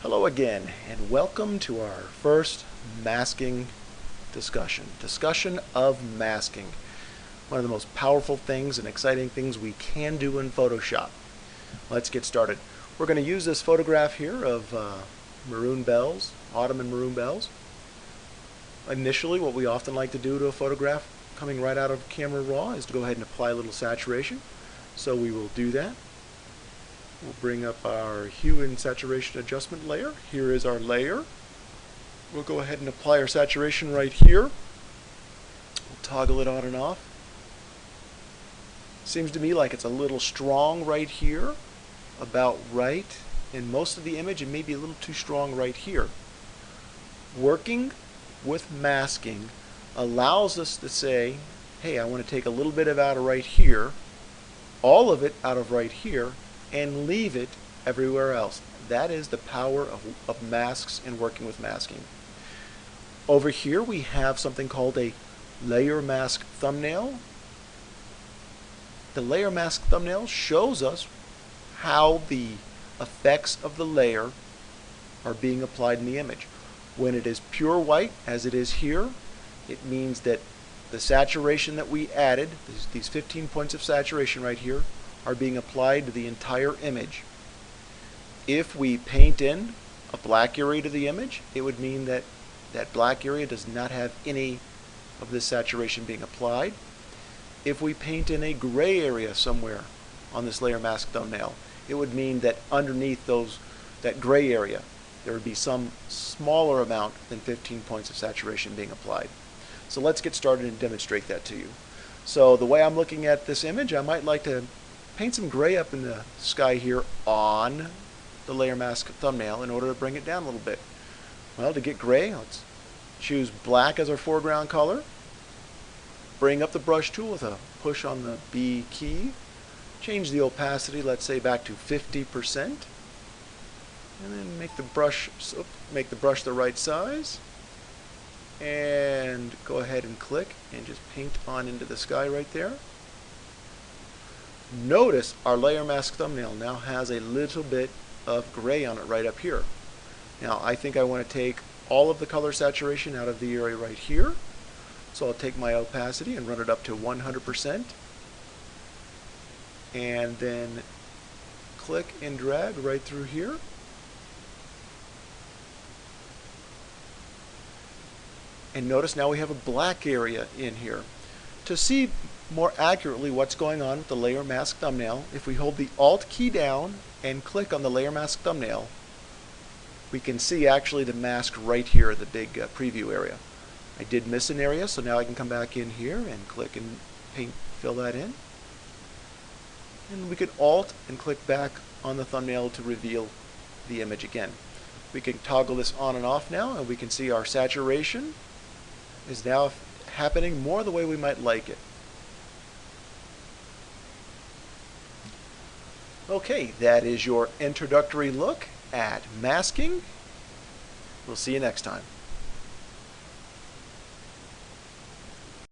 Hello again, and welcome to our first masking discussion of masking. One of the most powerful things and exciting things we can do in Photoshop. Let's get started. We're going to use this photograph here of maroon bells, autumn and maroon bells. Initially, what we often like to do to a photograph coming right out of camera raw is to go ahead and apply a little saturation. So we will do that. We'll bring up our hue and saturation adjustment layer. Here is our layer. We'll go ahead and apply our saturation right here. We'll toggle it on and off. Seems to me like it's a little strong right here, about right in most of the image, and maybe a little too strong right here. Working with masking allows us to say, hey, I want to take a little bit of out of right here, all of it out of right here, and leave it everywhere else. That is the power of masks and working with masking. Over here we have something called a layer mask thumbnail. The layer mask thumbnail shows us how the effects of the layer are being applied in the image. When it is pure white, as it is here, it means that the saturation that we added, these 15 points of saturation right here, are being applied to the entire image. If we paint in a black area to the image, it would mean that that black area does not have any of this saturation being applied. If we paint in a gray area somewhere on this layer mask thumbnail, it would mean that underneath that gray area there would be some smaller amount than 15 points of saturation being applied. So let's get started and demonstrate that to you. So the way I'm looking at this image, I might like to paint some gray up in the sky here on the layer mask thumbnail in order to bring it down a little bit. Well, to get gray, let's choose black as our foreground color. Bring up the brush tool with a push on the B key. Change the opacity, let's say back to 50%. And then make the brush the right size. And go ahead and click and just paint on into the sky right there. Notice our layer mask thumbnail now has a little bit of gray on it right up here. Now I think I want to take all of the color saturation out of the area right here. So I'll take my opacity and run it up to 100%. And then click and drag right through here. And notice now we have a black area in here. To see more accurately what's going on with the layer mask thumbnail, if we hold the Alt key down and click on the layer mask thumbnail, we can see actually the mask right here, the big preview area. I did miss an area, so now I can come back in here and click and fill that in. And we could Alt and click back on the thumbnail to reveal the image again. We can toggle this on and off now, and we can see our saturation is now happening more the way we might like it. Okay, that is your introductory look at masking. We'll see you next time.